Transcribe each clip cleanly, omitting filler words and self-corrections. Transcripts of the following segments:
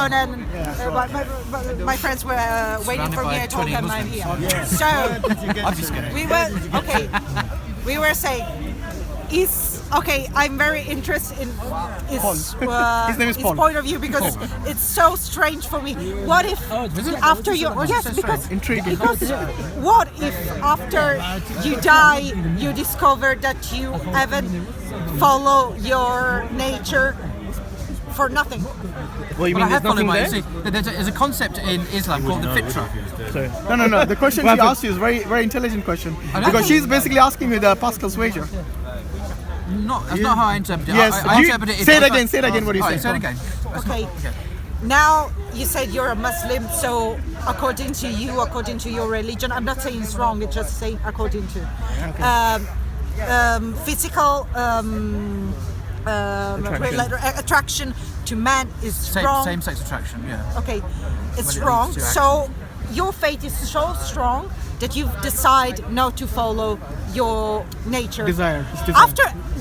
phone, and my friends were waiting for me. I told them I'm here. Yeah. So I'm just kidding. we were saying, I'm very interested in his point of view, because it's so strange for me. What if after you intriguing. Because what if after you die you discover that you haven't follow your nature for nothing? Well, you mean there's nothing there? See, there's a concept in Islam called the fitra. No. The question she asked you is very, very intelligent question, because she's basically asking you the Pascal's wager. That's not how I interpret it. Yes. I interpret it. Say it again. Say it again. What do you say? Say it again. Okay. Now you said you're a Muslim, so according to you, according to your religion, I'm not saying it's wrong. It's just saying according to physical attraction to man is wrong. Same-sex attraction. Yeah. Okay, it's wrong. So your faith is so strong that you decide not to follow your nature. Desire.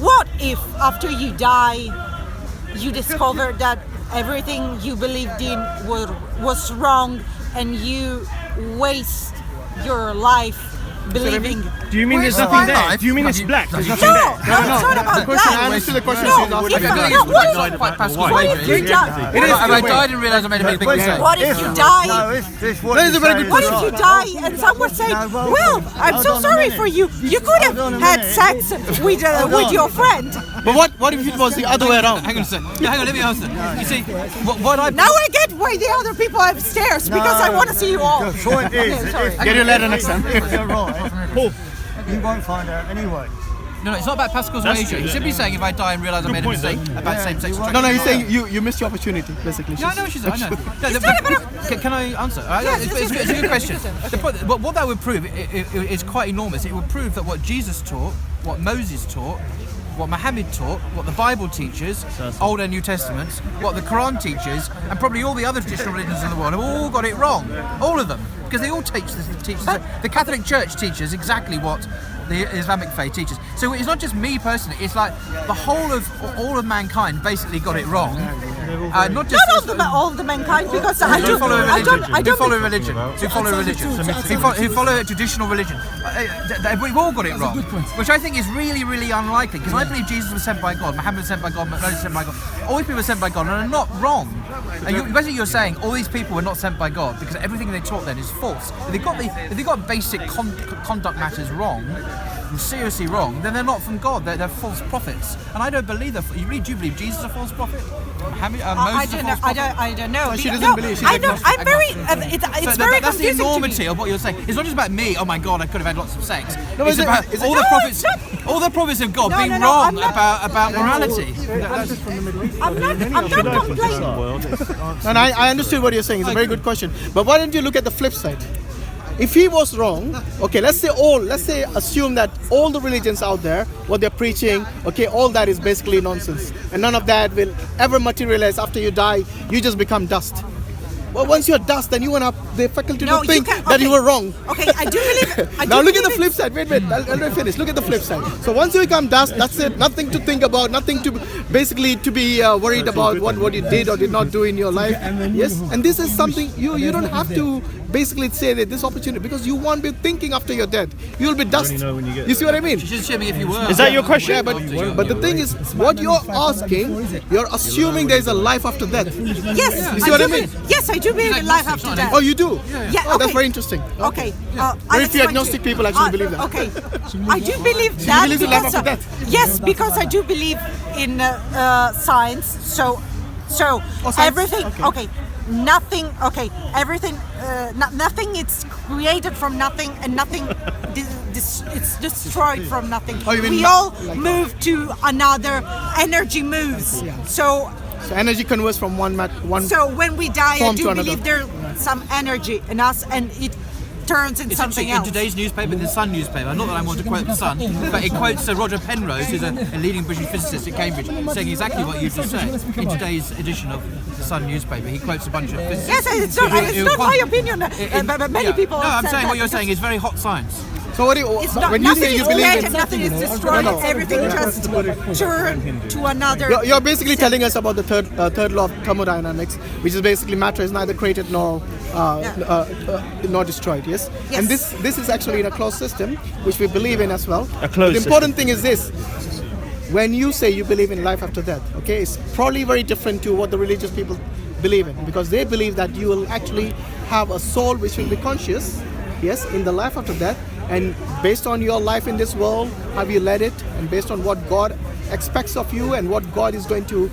What if after you die, you discover that everything you believed in was wrong, and you waste your life believing? Do you mean there's nothing there? Do you mean it's black? There's nothing there? No, it's not about black. I answer the question she's asking. What if you die? If I died and realised I made a big mistake. What if you die? That is a very good What question. if you die and someone say, "Well, I'm so sorry for you. You could have had sex with your friend." But what if it was the other way around? Hang on a second. Hang on, let me answer. You see, what I... Now I get why the other people are upstairs, because I want to see you all. The point is, Get your letter next time. you're right, Paul, you won't find out anyway. No, it's not about Pascal's wager. He's simply saying if I die and realise I made a mistake about same-sex attraction. No, he's saying you missed your opportunity, basically. No, I know what she's saying. I know. Can I answer? It's a good question. What that would prove is quite enormous. It would prove that what Jesus taught, what Moses taught, what Muhammad taught, what the Bible teaches, Old and New Testaments, what the Quran teaches, and probably all the other traditional religions in the world have all got it wrong. All of them. Because they all teach this. The Catholic Church teaches exactly what the Islamic faith teaches. So it's not just me personally, it's like the whole of all of mankind basically got it wrong. Not just all of the mankind, because I who don't follow religion. I don't Who follow religion. Who follow traditional religion. We've all got it wrong, which I think is really, really unlikely, because I believe Jesus was sent by God, Muhammad was sent by God, Moses was sent by God. All these people were sent by God and are not wrong. And basically you're saying all these people were not sent by God because everything they taught then is false. If they got basic conduct matters wrong, seriously wrong, then they're not from God. They're false prophets, and I don't believe that. Do you believe Jesus is a false prophet? Moses I don't know. She doesn't believe. She's agnostic. I'm very. It's very that's the confusing enormity of what you're saying. It's not just about me. Oh my God, I could have had lots of sex. It's about all the prophets of God being wrong about morality. I'm not complaining. And I understood what you're saying. It's a very good question. But why don't you look at the flip side? If he was wrong, okay, let's assume that all the religions out there, what they're preaching, okay, all that is basically nonsense. And none of that will ever materialize. After you die, you just become dust. Well, once you're dust, then you won't have the faculty to think that you were wrong. Okay, I do believe. Now look at the flip side. Wait, I'll finish. Look at the flip side. So once you become dust, that's it. Nothing to think about. Nothing to basically to be worried about what you did or did not do in your life. Yes, and this is something you don't have to basically say that this opportunity, because you won't be thinking after you're dead. You'll be dust. You see what I mean? You should show me if you were. Is that your question? Yeah, but the thing is, what you're asking, you're assuming there's a life after death. Yes. You see what I mean? Yes, I do believe in life after death. Oh, you do? Yeah. Oh, that's very interesting. Okay. Very few agnostic people actually believe that. Okay. I do believe that. You believe in life after death? Yes, because I do believe in science. So everything. Okay. Nothing. Okay. Everything. Nothing. It's created from nothing, and nothing. It's destroyed from nothing. Oh, you mean we all move to another. Energy moves. So energy converts from one. So when we die, I do believe another. there's some energy in us, and it turns into something else. In today's newspaper, the Sun newspaper, not that I want to quote the Sun, but it quotes Roger Penrose, who's a leading British physicist at Cambridge, saying exactly what you just said. In today's edition of the Sun newspaper, he quotes a bunch of physicists. Yes, it's not my opinion, but many people. No, I'm saying what you're saying is very hot science. So what do you, It's not, when you nothing say you is believe created, in nothing is destroyed, No, no. everything just turn to another. You're basically telling us about the third law of thermodynamics, which is basically matter is neither created nor destroyed. Yes. And this is actually in a closed system, which we believe in as well. A closed The important thing is this: when you say you believe in life after death, okay, it's probably very different to what the religious people believe in, because they believe that you will actually have a soul which will be conscious, yes, in the life after death, and based on your life in this world, have you led it, and based on what God expects of you and what God is going to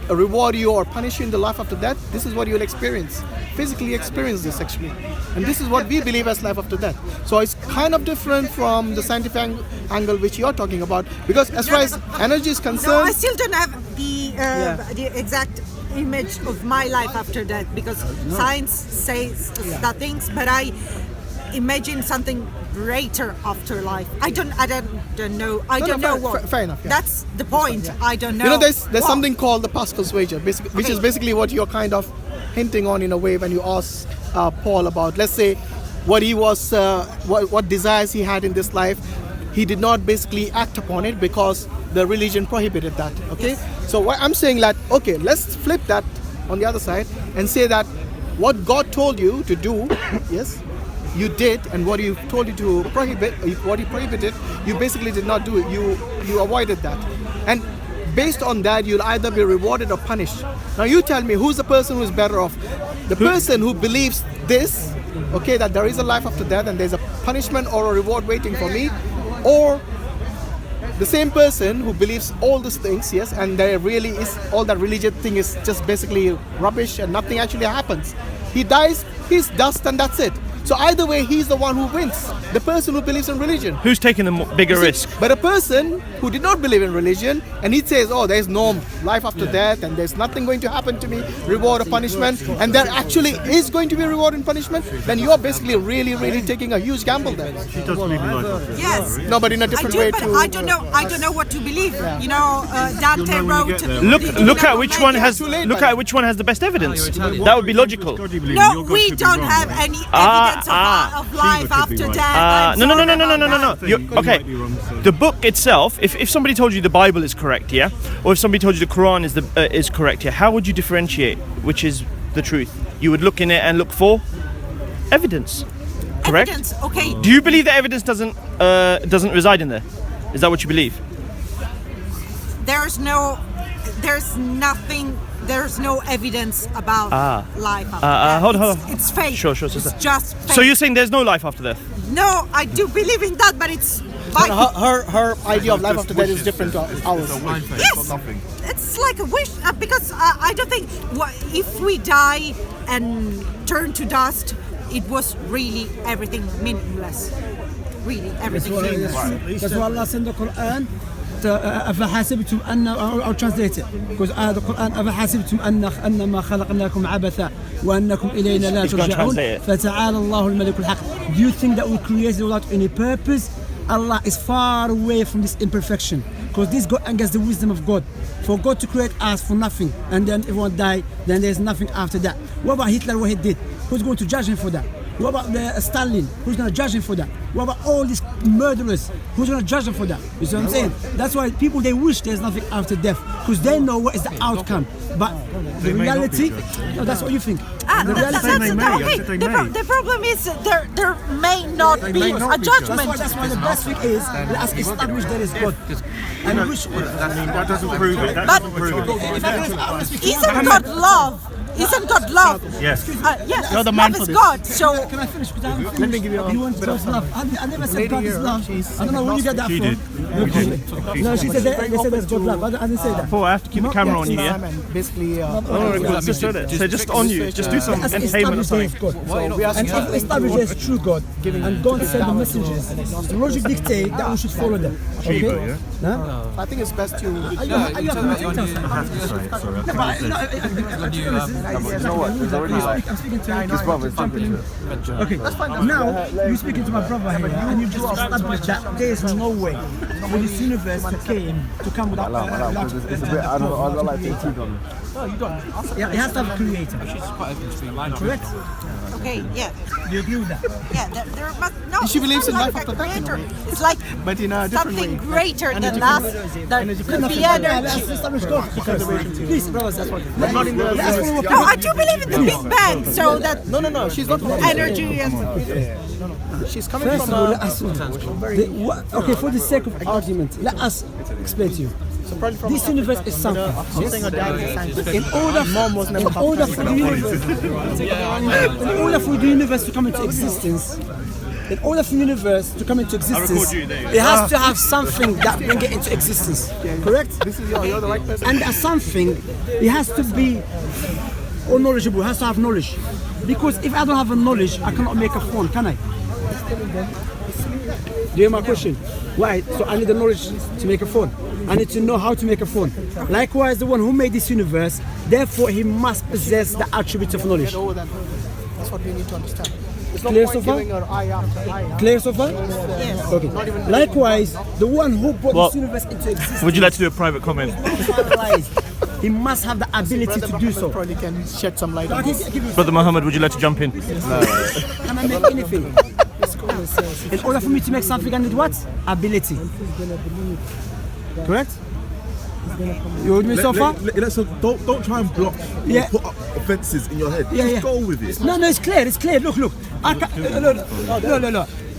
reward you or punish you in the life after death, this is what you'll experience. Physically experience this actually. And this is what we believe as life after death. So it's kind of different from the scientific angle which you're talking about, because as far as energy is No, concerned, I still don't have the exact image of my life after death, because science says that things, but I imagine something greater after life. I don't know. I don't know what. Fair enough. Yeah. That's the point. I don't know. You know, there's what. something called the Pascal's wager, which is basically what you're kind of hinting on in a way when you ask Paul about, let's say, what he was, what desires he had in this life. He did not basically act upon it because the religion prohibited that. Okay. Yes. So what I'm saying that, okay, let's flip that on the other side and say that what God told you to do, yes, you did, and what he told you to prohibit, what he prohibited, you basically did not do it. You avoided that, and based on that, you'll either be rewarded or punished. Now you tell me, who's the person who's better off? The person who believes this, okay, that there is a life after death and there's a punishment or a reward waiting for me, or the same person who believes all these things, yes, and there really is all that religious thing is just basically rubbish and nothing actually happens. He dies, he's dust, and that's it. So either way, he's the one who wins. The person who believes in religion. Who's taking the bigger risk? But a person who did not believe in religion, and he says, oh, there's no life after death, and there's nothing going to happen to me, reward or punishment, and there actually is going to be reward and punishment, then you're basically really taking a huge gamble there. She does believe in life after death. Yes. No, but in a different I way do, but to... I don't know. I don't know what to believe. You know, Dante You'll know when you wrote. get there. Look at which one has Too late, look buddy. at which one has the best evidence. Italian. That would be logical. God you believe in, No, your God we could be don't wrong, have though. any evidence of life Shiva could be after right. death. I'm No. sorry about that. You- You okay, might be wrong, so- the book itself. If somebody told you the Bible is correct, yeah, or if somebody told you the Quran is correct, yeah, how would you differentiate which is the truth? You would look in it and look for evidence. Correct. Evidence, okay. Do you believe that evidence doesn't reside in there? Is that what you believe? There's no evidence about life after death. hold on. It's fake. Sure. It's just fake. So you're saying there's no life after death? No, I do believe in that, but it's But her idea of life after death is different to ours. yes, it's like a wish because I don't think if we die and turn to dust, it was really everything meaningless. Really everything meaningless. That's why Allah sent the Quran. أفحسبتم أن أو translate it because the Quran أفحسبتم أنما خلقناكم عبثا وأنكم إلينا لا He's gonna ترجعون translate it. فتعالى الله الملك الحق. Do you think that we created without any purpose? Allah is far away from this imperfection because this goes against the wisdom of God. For God to create us for nothing and then everyone die, then there's nothing after that. What about Hitler, what he did? Who's going to judge him for that? What about Stalin? Who's going to judge him for that? What about all these murderers? Who's going to judge them for that? You see what I'm saying? That's why people, they wish there's nothing after death because they know what is the outcome. But the may not reality, be judged. no, that's what you think. The reality, the problem is there may not be a judgment. that's why the best thing is let's establish there is God. And wish. That doesn't prove it. That But doesn't prove it. isn't God love? Isn't God love? Yes. Yes, You're the love man is for this. God. So Can I finish? Let me give you a You want God's love. I never said God is love. I don't know where you get that She from. did. No, she said they said there's God love. I didn't say that. Paul, I have to keep the camera on you, yeah? And basically, Just on you. Just do some As entertainment or established there is something. God. And if established there is true God, and God sent the messengers, the logic dictate that we should follow them. Okay? Shiva, yeah? Huh? I think it's best to... Are you happy with it? I'm speaking to you. Okay, now you're speaking to my brother here, and you just established that there is no way for this universe to come without No, you don't. yeah, it has to have a creator. She's quite open to being mine. Correct? Okay, yeah. You agree with that? Yeah, there must no. She believes in it's not life like after death, in a creator. way. It's like But in a different something way. greater than Energy us. That could be Let's energy. establish God first. Please, brothers, that's what. But not in the No, I do believe in the Big Bang. So that No, she's not energy and She's coming First from of all, a, let us okay, for the sake of argument, let us explain to you. probably from This universe is something. She's saying her dad is a scientist. In order, Mom was never in order for the universe, in order for the universe to come into existence, in order for the universe to come into existence, it has to have something that bring it into existence. Correct? This is you're the right person. And that something, it has to be knowledgeable. It has to have knowledge. Because if I don't have a knowledge, I cannot make a phone, can I? Do you hear my question? Why? So I need the knowledge to make a phone. I need to know how to make a phone. Likewise, the one who made this universe, therefore he must possess the attributes of knowledge. That's what we need to understand. It's Clear not so point far? giving her eye after eye. Clear so far? yes. Okay. Likewise, the one who brought Well, this universe into existence, Would you like to do a private comment? he must have the ability to do so. Probably can shed some light on Okay, this. give me- Brother Muhammad, would you like to jump in? Can I make anything? In order for me to make something, I need what? Ability. Correct? You with me so far? So don't try and block or Yeah. put up offences in your head. Yeah, Just yeah. go with it. No, it's clear. It's clear. Look. No.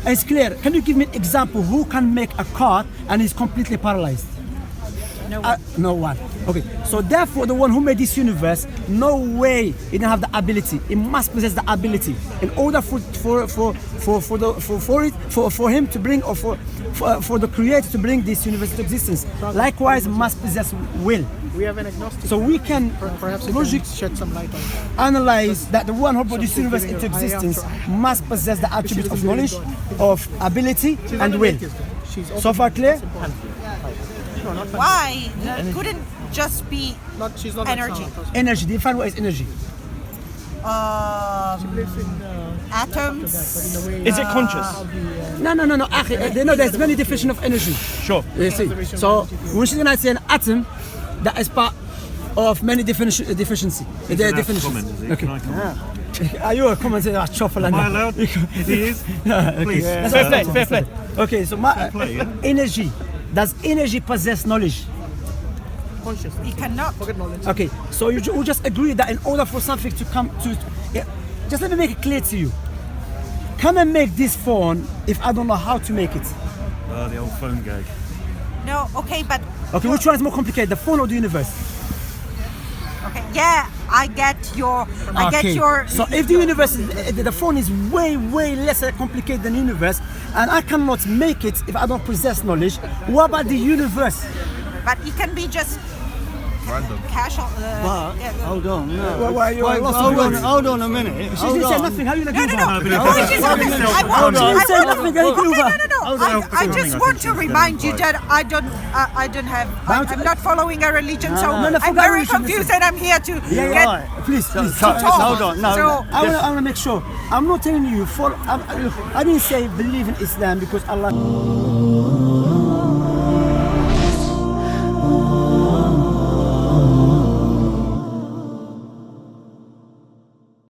It's clear. Can you give me an example who can make a car and is completely paralyzed? No one. Okay. So therefore, the one who made this universe, no way he didn't have the ability. He must possess the ability in order for him to bring or for the creator to bring this universe into existence. Likewise, must possess will. We have an agnostic. So we can Perhaps you logic can shed some light on it. analyze that the one who brought this universe into existence must possess the attributes of knowledge, of ability, and will. She's So far clear? Why? Couldn't just be not. She's not energy. Energy. Define what is energy. Atoms. Is it conscious? No. Akhi, there's many definitions of energy. Sure. You see. So when she's gonna say an atom, that is part of many deficiency. The definitions. Okay. Are you a commentator? Am I allowed? He is. Please. Fair play. Okay, so energy. Does energy possess knowledge? It cannot. Okay, so we just agree that in order for something to come to, just let me make it clear to you. Can I make this phone if I don't know how to make it? The old phone gag. No. Okay, but Okay, which one is more complicated, the phone or the universe? okay. Yeah, I get your. I get your. So if the universe, the phone is way less complicated than the universe, and I cannot make it if I don't possess knowledge, what about the universe? But it can be just casual. Hold on, no. Hold on a minute. She didn't say nothing, how are you going to give her? I Say nothing, how you give her? I just want to remind you that I don't have. I'm not following a religion, so no, I'm forget very religion, confused, and I'm here to get. Right. Please. talk. Hold on, no. So I want to make sure. I'm not telling you, I didn't say believe in Islam because Allah.